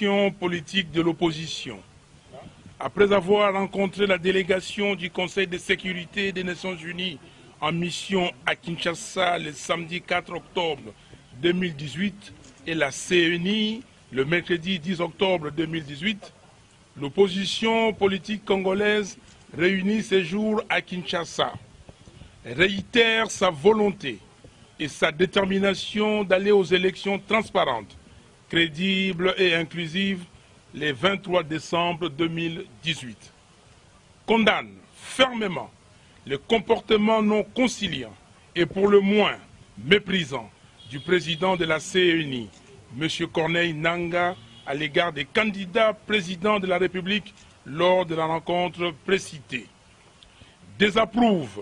position politique de l'opposition. Après avoir rencontré la délégation du Conseil de sécurité des Nations Unies en mission à Kinshasa le samedi 4 octobre 2018 et la CENI le mercredi 10 octobre 2018, l'opposition politique congolaise réunie ces jours à Kinshasa réitère sa volonté et sa détermination d'aller aux élections transparentes, crédibles et inclusives le 23 décembre 2018. Condamne fermement le comportement non conciliant et pour le moins méprisant du président de la CENI, M. Corneille Nangaa, à l'égard des candidats présidents de la République lors de la rencontre précitée. Désapprouve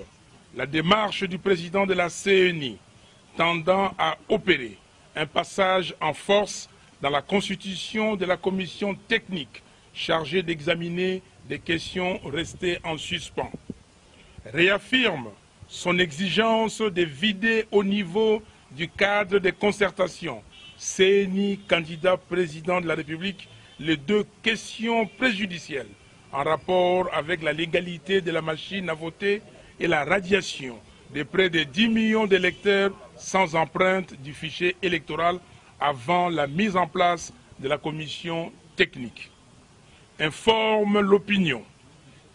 la démarche du président de la CENI tendant à opérer un passage en force dans la constitution de la commission technique chargée d'examiner des questions restées en suspens. Réaffirme son exigence de vider au niveau du cadre de concertation CENI candidat président de la République les deux questions préjudicielles en rapport avec la légalité de la machine à voter et la radiation de près de 10 millions d'électeurs sans empreinte du fichier électoral avant la mise en place de la commission technique. Informe l'opinion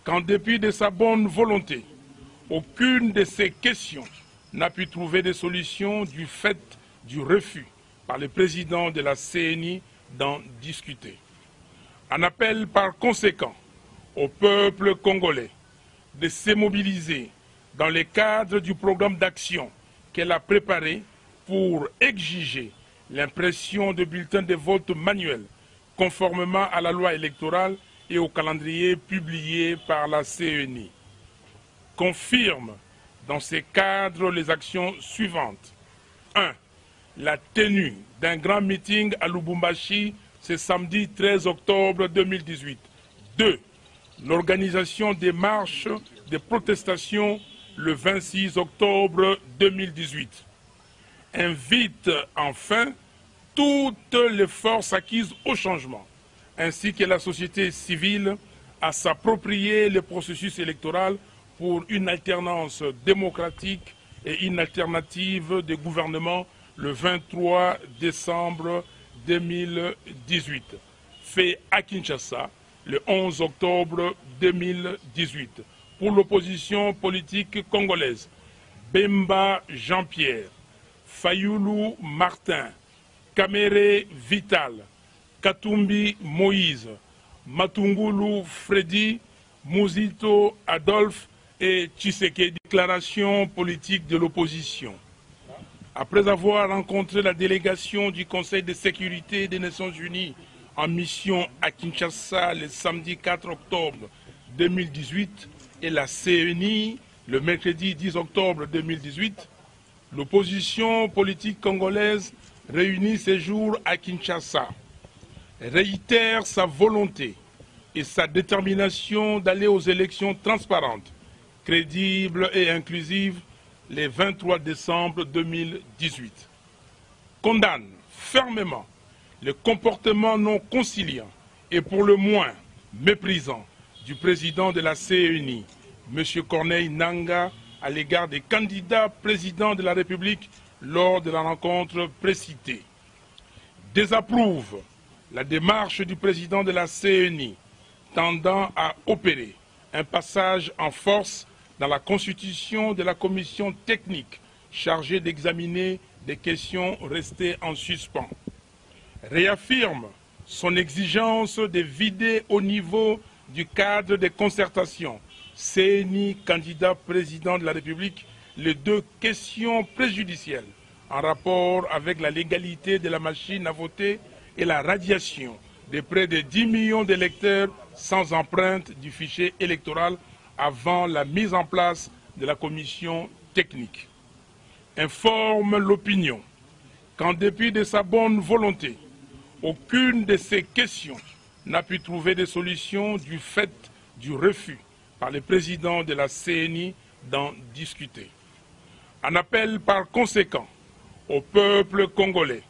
qu'en dépit de sa bonne volonté, aucune de ces questions n'a pu trouver de solution du fait du refus par le président de la CENI d'en discuter. On appelle par conséquent au peuple congolais de se mobiliser dans le cadre du programme d'action qu'elle a préparé pour exiger l'impression de bulletins de vote manuels conformément à la loi électorale et au calendrier publié par la CENI. Confirme dans ces cadres les actions suivantes. 1. La tenue d'un grand meeting à Lubumbashi ce samedi 13 octobre 2018. 2. L'organisation des marches de protestation le 26 octobre 2018. Invite enfin toutes les forces acquises au changement, ainsi que la société civile, à s'approprier le processus électoral pour une alternance démocratique et une alternative de gouvernement le 23 décembre 2018. Fait à Kinshasa le 11 octobre 2018. Pour l'opposition politique congolaise, Bemba Jean-Pierre, Fayoulou Martin, Kamere Vital, Katumbi Moïse, Matungulu Freddy, Muzito Adolphe et Tshisekedi. Déclaration politique de l'opposition. Après avoir rencontré la délégation du Conseil de sécurité des Nations Unies en mission à Kinshasa le samedi 4 octobre 2018 et la CENI le mercredi 10 octobre 2018, l'opposition politique congolaise réunie ces jours à Kinshasa réitère sa volonté et sa détermination d'aller aux élections transparentes, crédibles et inclusives le 23 décembre 2018. Condamne fermement le comportement non conciliant et pour le moins méprisant du président de la CENI, M. Corneille Nangaa, à l'égard des candidats présidents de la République lors de la rencontre précitée. Désapprouve la démarche du président de la CENI tendant à opérer un passage en force dans la constitution de la commission technique chargée d'examiner des questions restées en suspens. Réaffirme son exigence de vider au niveau du cadre de concertation CENI candidat président de la République les deux questions préjudicielles en rapport avec la légalité de la machine à voter et la radiation de près de 10 millions d'électeurs sans empreinte du fichier électoral avant la mise en place de la commission technique. Informe l'opinion qu'en dépit de sa bonne volonté, aucune de ces questions n'a pu trouver de solution du fait du refus par le président de la CENI d'en discuter. On appelle par conséquent au peuple congolais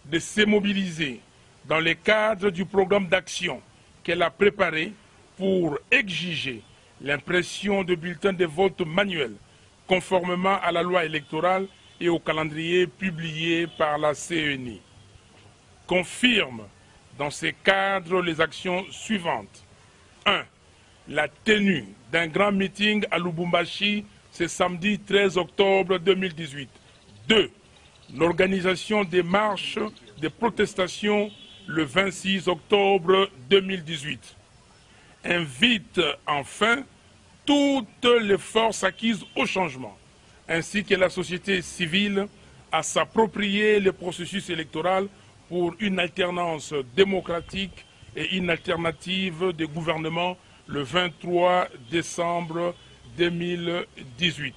de se mobiliser dans le cadre du programme d'action qu'elle a préparé pour exiger l'impression de bulletins de vote manuels conformément à la loi électorale et au calendrier publié par la CENI. Confirme dans ces cadres les actions suivantes. 1. La tenue d'un grand meeting à Lubumbashi ce samedi 13 octobre 2018. 2. L'organisation des marches de protestation le 26 octobre 2018. Invite enfin toutes les forces acquises au changement, ainsi que la société civile, à s'approprier le processus électoral pour une alternance démocratique et une alternative de gouvernement le 23 décembre 2018.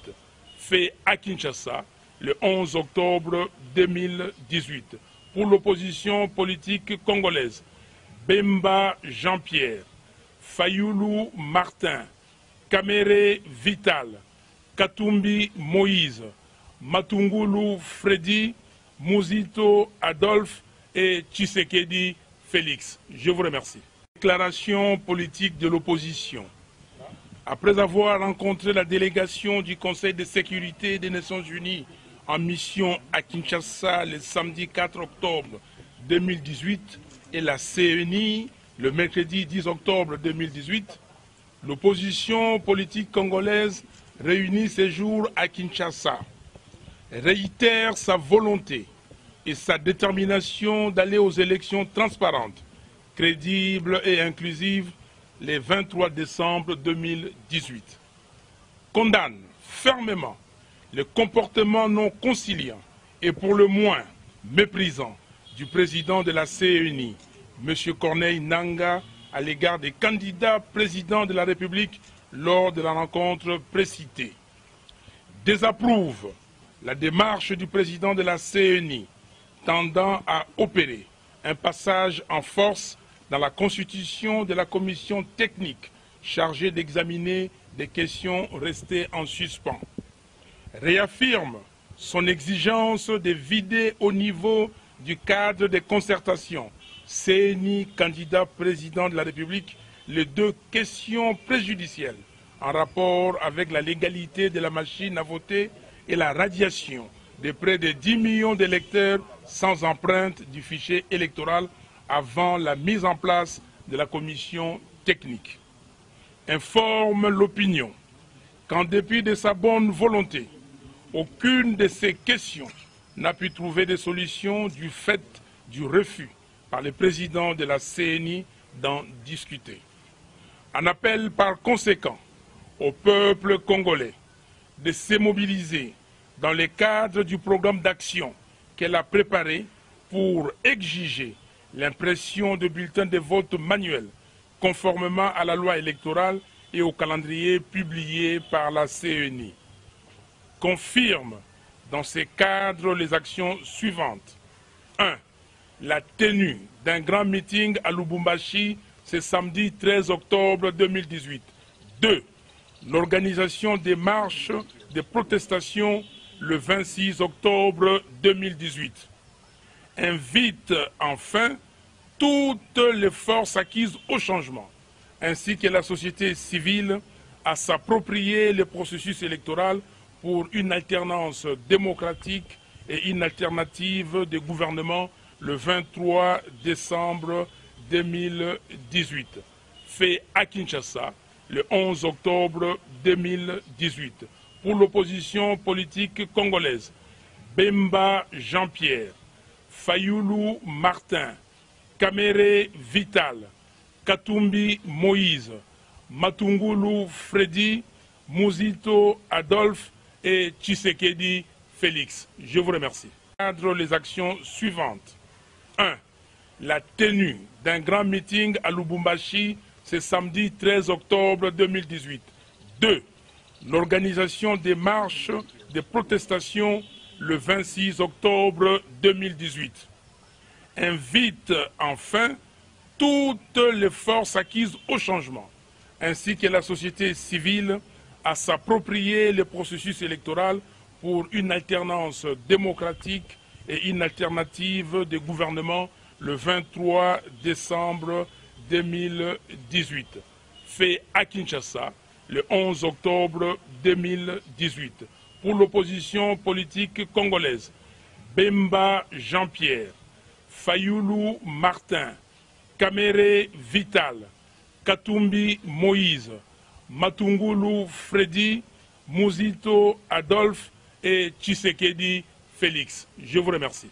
Fait à Kinshasa le 11 octobre 2018. Pour l'opposition politique congolaise, Bemba Jean-Pierre, Fayulu Martin, Kamere Vital, Katumbi Moïse, Matungulu Freddy, Muzito Adolphe et Tshisekedi Félix. Je vous remercie. Déclaration politique de l'opposition. Après avoir rencontré la délégation du Conseil de sécurité des Nations Unies en mission à Kinshasa le samedi 4 octobre 2018 et la CENI le mercredi 10 octobre 2018, l'opposition politique congolaise réunie ces jours à Kinshasa réitère sa volonté et sa détermination d'aller aux élections transparentes, crédibles et inclusives le 23 décembre 2018. Condamne fermement le comportement non conciliant et pour le moins méprisant du président de la CENI, M. Corneille Nangaa, à l'égard des candidats présidents de la République lors de la rencontre précitée. Désapprouve la démarche du président de la CENI tendant à opérer un passage en force dans la constitution de la commission technique chargée d'examiner des questions restées en suspens. Réaffirme son exigence de vider au niveau du cadre de concertation CENI candidat président de la République les deux questions préjudicielles en rapport avec la légalité de la machine à voter et la radiation de près de 10 millions d'électeurs sans empreinte du fichier électoral avant la mise en place de la commission technique. Informe l'opinion qu'en dépit de sa bonne volonté, aucune de ces questions n'a pu trouver de solution du fait du refus par le président de la CENI d'en discuter. On appelle par conséquent au peuple congolais de se mobiliser dans le cadre du programme d'action qu'elle a préparé pour exiger l'impression de bulletins de vote manuels conformément à la loi électorale et au calendrier publié par la CENI. Confirme dans ces cadres les actions suivantes. 1. La tenue d'un grand meeting à Lubumbashi ce samedi 13 octobre 2018. 2. L'organisation des marches de protestation le 26 octobre 2018. Invite enfin toutes les forces acquises au changement, ainsi que la société civile, à s'approprier le processus électoral pour une alternance démocratique et une alternative de gouvernement le 23 décembre 2018. Fait à Kinshasa le 11 octobre 2018. Pour l'opposition politique congolaise, Bemba Jean-Pierre, Fayulu Martin, Kamere Vital, Katumbi Moïse, Matungulu Freddy, Muzito Adolphe et Tshisekedi Félix. Je vous remercie. Cadre les actions suivantes. 1. La tenue d'un grand meeting à Lubumbashi ce samedi 13 octobre 2018. 2. L'organisation des marches de protestation le 26 octobre 2018. Invite enfin toutes les forces acquises au changement, ainsi que la société civile, à s'approprier le processus électoral pour une alternance démocratique et une alternative de gouvernement le 23 décembre 2018. Fait à Kinshasa le 11 octobre 2018. Pour l'opposition politique congolaise, Bemba Jean-Pierre, Fayoulou Martin, Kamere Vital, Katumbi Moïse, Matungulu Freddy, Mouzito Adolphe et Tshisekedi Félix. Je vous remercie.